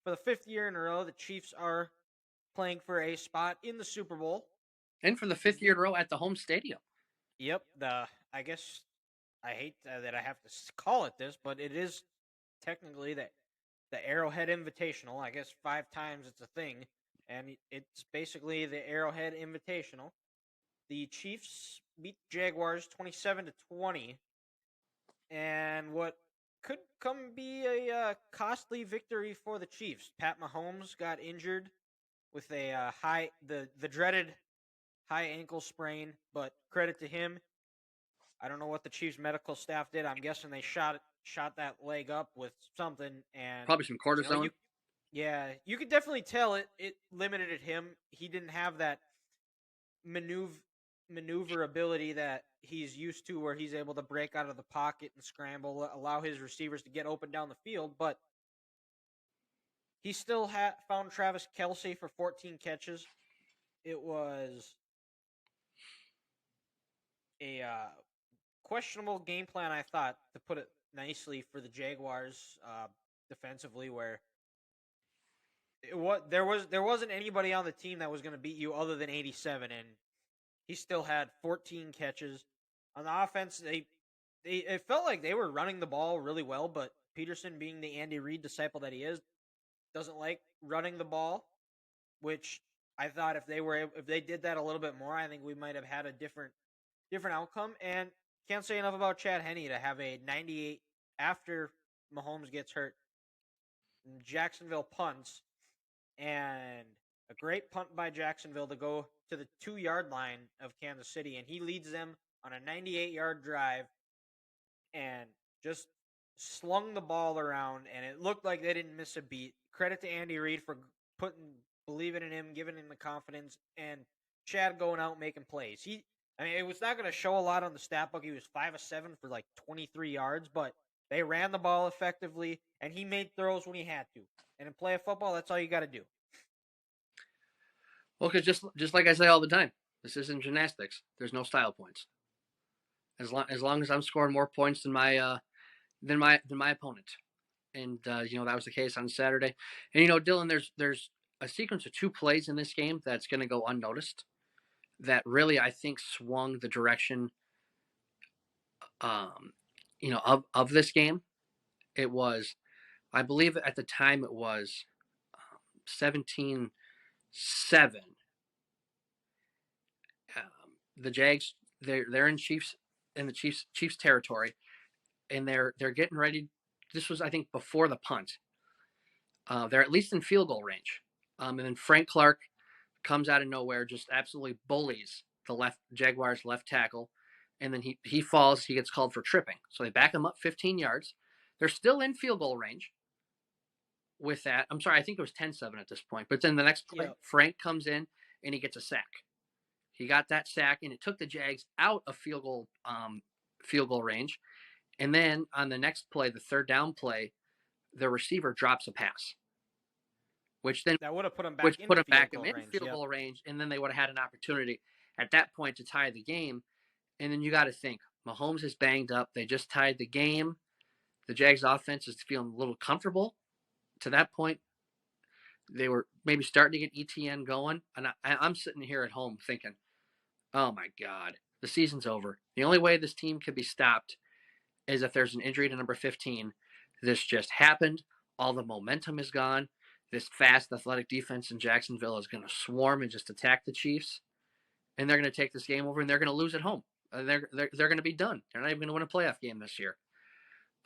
for the fifth year in a row, the Chiefs are playing for a spot in the Super Bowl. And for the fifth year in a row at the home stadium. Yep, I guess I hate that I have to call it this, but it is technically the Arrowhead Invitational. I guess 5 times it's a thing, and it's basically the Arrowhead Invitational. The Chiefs beat the Jaguars 27-20, and what could come be a costly victory for the Chiefs. Pat Mahomes got injured with a the dreaded high ankle sprain, but credit to him. I don't know what the Chiefs medical staff did. I'm guessing they shot that leg up with something, and Probably some cortisone. you could definitely tell it limited him. He didn't have that maneuverability that he's used to, where he's able to break out of the pocket and scramble, allow his receivers to get open down the field. But he still found Travis Kelce for 14 catches. It was a questionable game plan, I thought, to put it nicely, for the Jaguars defensively, where there wasn't anybody on the team that was going to beat you other than 87, and he still had 14 catches. On the offense, it felt like they were running the ball really well, but Peterson, being the Andy Reid disciple that he is, doesn't like running the ball, which I thought if they did that a little bit more, I think we might have had a different outcome. And can't say enough about Chad Henne to have a 98 after Mahomes gets hurt. Jacksonville punts, and a great punt by Jacksonville to go to the 2-yard line of Kansas City, and he leads them on a 98-yard drive and just slung the ball around, and it looked like they didn't miss a beat. Credit to Andy Reid for believing in him, giving him the confidence, and Chad going out making plays. It was not going to show a lot on the stat book. He was 5 of 7 for like 23 yards, but they ran the ball effectively, and he made throws when he had to. And in play of football, that's all you got to do. Well, because just like I say all the time, this isn't gymnastics. There's no style points. As long as I'm scoring more points than my opponent, and that was the case on Saturday. And Dylan, there's a sequence of 2 plays in this game that's going to go unnoticed that really, I think, swung the direction of this game. It was, I believe at the time it was 17-7. The Jags, they're in the Chiefs territory, and they're getting ready. This was, I think, before the punt. They're at least in field goal range. And then Frank Clark comes out of nowhere, just absolutely bullies the Jaguars left tackle, and then he falls. He gets called for tripping. So they back him up 15 yards. They're still in field goal range with that. I'm sorry, I think it was 10-7 at this point. But then the next play, Yep. Frank comes in and he gets a sack. He got that sack, and it took the Jags out of field goal range. And then on the next play, the third down play, the receiver drops a pass, which would have put him which back in put him field back goal in range. field Yep. goal range, and then they would have had an opportunity at that point to tie the game. And then you got to think, Mahomes is banged up. They just tied the game. The Jags offense is feeling a little comfortable. To that point, they were maybe starting to get ETN going. And I'm sitting here at home thinking, oh my God, the season's over. The only way this team could be stopped is if there's an injury to number 15. This just happened. All the momentum is gone. This fast, athletic defense in Jacksonville is going to swarm and just attack the Chiefs. And they're going to take this game over, and they're going to lose at home. They're going to be done. They're not even going to win a playoff game this year.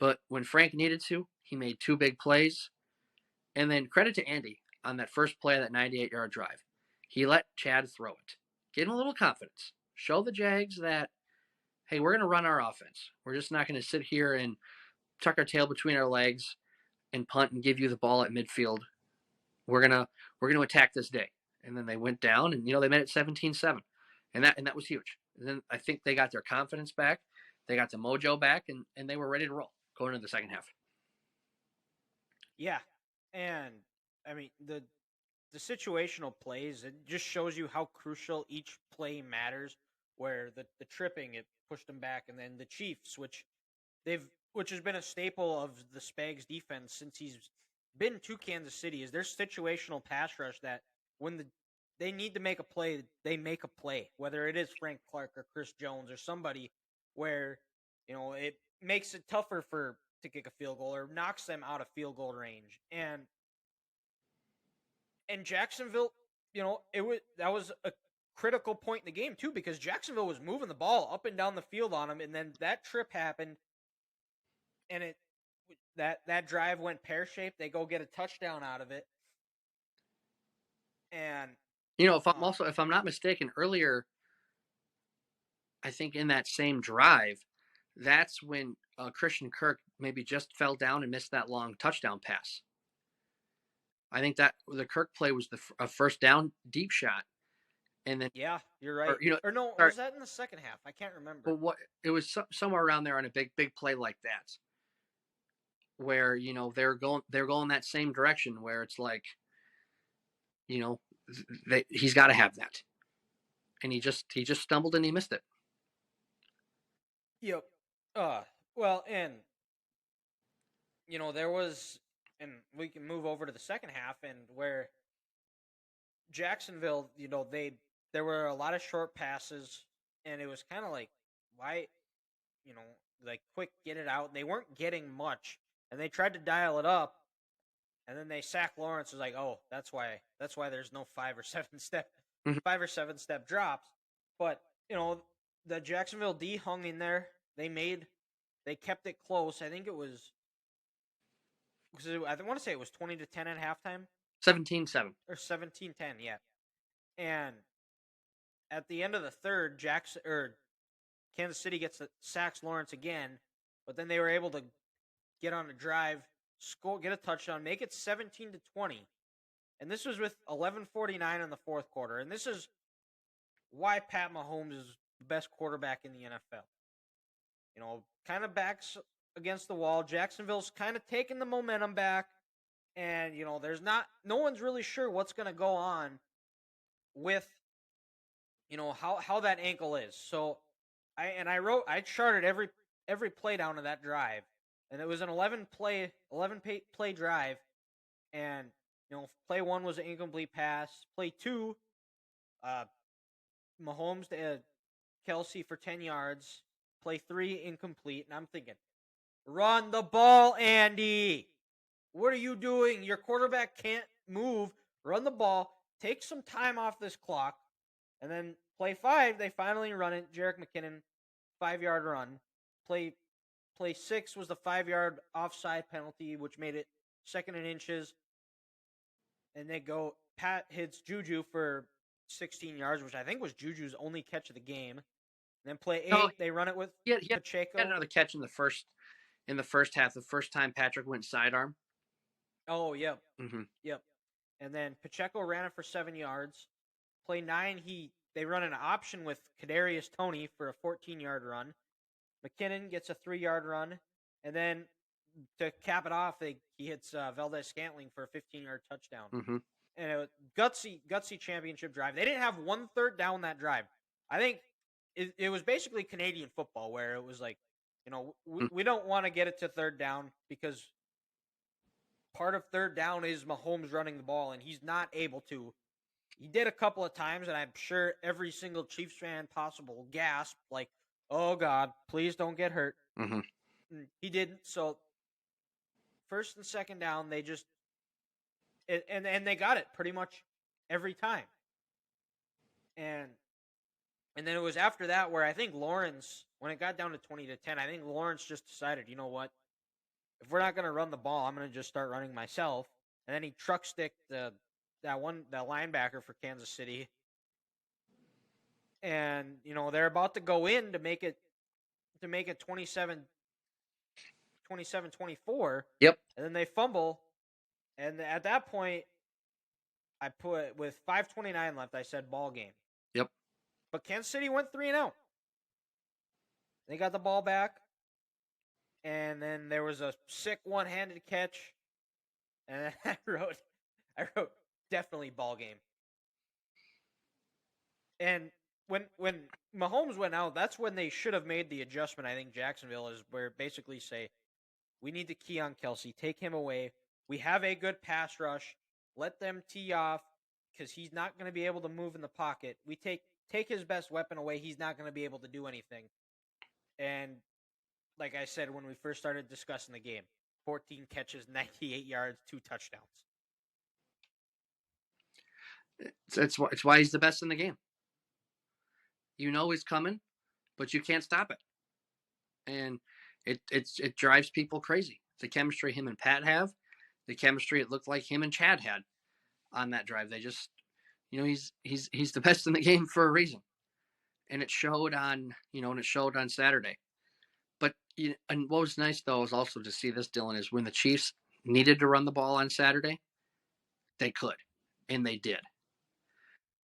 But when Frank needed to, he made 2 big plays. And then credit to Andy on that first play of that 98-yard drive. He let Chad throw it. Give him a little confidence. Show the Jags that, hey, we're going to run our offense. We're just not going to sit here and tuck our tail between our legs and punt and give you the ball at midfield. We're gonna attack this day. And then they went down, and they made it 17-7. And that was huge. And then I think they got their confidence back. They got the mojo back, and they were ready to roll going into the second half. Yeah, and the situational plays, it just shows you how crucial each play matters. Where the tripping, it pushed them back, and then the Chiefs, which has been a staple of the Spags defense since he's been to Kansas City is their situational pass rush that when they need to make a play, they make a play. Whether it is Frank Clark or Chris Jones or somebody where it makes it tougher to kick a field goal or knocks them out of field goal range. And Jacksonville, that was a critical point in the game too because Jacksonville was moving the ball up and down the field on them, and then that trip happened, and that drive went pear shaped. They go get a touchdown out of it, and if I'm not mistaken, earlier, I think in that same drive, that's when Christian Kirk maybe just fell down and missed that long touchdown pass. I think that the Kirk play was a first down deep shot, and then yeah, you're right. Or no, was that in the second half? I can't remember. But it was somewhere around there on a big play like that, where they're going that same direction, where it's like, he's got to have that, and he just stumbled and he missed it. Yep. Well, and there was, and we can move over to the second half, and where Jacksonville, there were a lot of short passes, and it was kind of like, why, like quick, get it out. They weren't getting much, and they tried to dial it up, and then they sacked Lawrence. Was like, oh, that's why there's no 5 or 7 step drops. But the Jacksonville D hung in there. They kept it close. I think it was, I want to say it was 20-10 at halftime. 17-7 or 17-10, yeah. And at the end of the third, Kansas City sacks Lawrence again, but then they were able to get on a drive, score, get a touchdown, make it 17-20. And this was with 11:49 in the fourth quarter. And this is why Pat Mahomes is the best quarterback in the NFL. Kind of backs against the wall. Jacksonville's kind of taking the momentum back. And, no one's really sure what's going to go on with, how that ankle is. So I charted every play down of that drive, and it was an 11 play drive. And, play 1 was an incomplete pass. Play 2, Mahomes to Kelsey for 10 yards. Play 3, incomplete. And I'm thinking, run the ball, Andy. What are you doing? Your quarterback can't move. Run the ball. Take some time off this clock. And then play 5, they finally run it. Jerick McKinnon, 5-yard run. Play 6 was the 5-yard offside penalty, which made it 2nd and inches. And they go, Pat hits Juju for 16 yards, which I think was Juju's only catch of the game. And then play 8, they run it with Pacheco. He had another catch in the first half, the first time Patrick went sidearm. Oh, yep. Mm-hmm. Yep. And then Pacheco ran it for 7 yards. Play 9, they run an option with Kadarius Toney for a 14-yard run. McKinnon gets a 3-yard run. And then to cap it off, he hits Valdez-Scantling for a 15-yard touchdown. Mm-hmm. And it was gutsy championship drive. They didn't have 1 third down that drive. I think it was basically Canadian football where it was like, we don't want to get it to third down because part of third down is Mahomes running the ball, and he's not able to. He did a couple of times, and I'm sure every single Chiefs fan possible gasped, like, oh, God, please don't get hurt. Mm-hmm. He didn't, so first and second down, they just – and they got it pretty much every time. And then it was after that where I think Lawrence, when it got down to 20-10, I think Lawrence just decided, you know what? If we're not going to run the ball, I'm going to just start running myself. And then he truck sticked that linebacker for Kansas City. And, they're about to go in to make it 27-24. Yep. And then they fumble. And at that point, I put, with 5:29 left, I said ball game. Yep. But Kansas City went 3-0. They got the ball back. And then there was a sick one-handed catch. And I wrote definitely ball game. And when Mahomes went out, that's when they should have made the adjustment. I think Jacksonville is where basically say, we need to key on Kelsey, take him away, We have a good pass rush. Let them tee off because he's not going to be able to move in the pocket. We take his best weapon away, he's not going to be able to do anything. And like I said when we first started discussing the game, 14 catches, 98 yards, 2 touchdowns. It's why he's the best in the game. You know he's coming, but you can't stop it. And it drives people crazy. The chemistry him and Pat have, the chemistry it looked like him and Chad had on that drive. They just, he's the best in the game for a reason, and it showed on Saturday. But and what was nice though is also to see this, Dylan, is when the Chiefs needed to run the ball on Saturday, they could, and they did.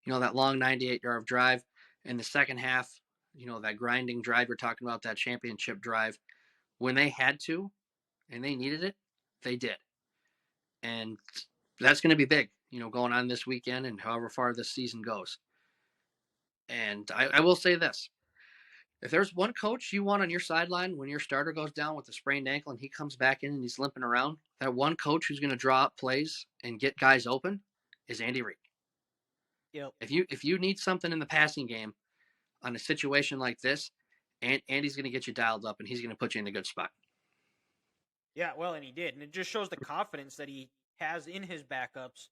That long 98-yard drive in the second half, that grinding drive you're talking about, that championship drive, when they had to and they needed it, they did. And that's going to be big, going on this weekend and however far this season goes. And I will say this. If there's one coach you want on your sideline when your starter goes down with a sprained ankle and he comes back in and he's limping around, that one coach who's going to draw up plays and get guys open is Andy Reid. Yep. If you need something in the passing game on a situation like this, Andy's going to get you dialed up and he's going to put you in a good spot. Yeah, well, and he did, and it just shows the confidence that he has in his backups,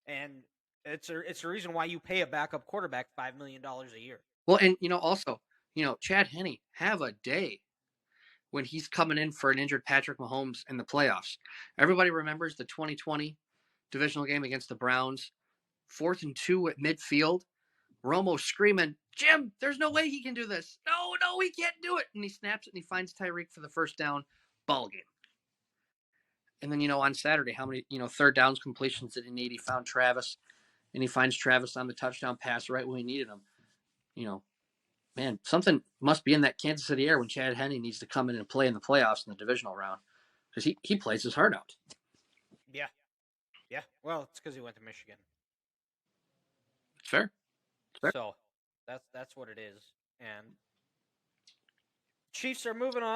and it's a reason why you pay a backup quarterback $5 million a year. Well, and also, Chad Henne have a day when he's coming in for an injured Patrick Mahomes in the playoffs. Everybody remembers the 2020 divisional game against the Browns, 4th and 2 at midfield. Romo screaming, "Jim, there's no way he can do this. No, he can't do it." And he snaps it and he finds Tyreek for the first down. Ball game. And then, on Saturday, how many, third downs completions did he need? He found Travis, and he finds Travis on the touchdown pass right when he needed him. Man, something must be in that Kansas City air when Chad Henne needs to come in and play in the playoffs in the divisional round, because he plays his heart out. Yeah. Well, it's because he went to Michigan. It's fair. So that's what it is. And Chiefs are moving on.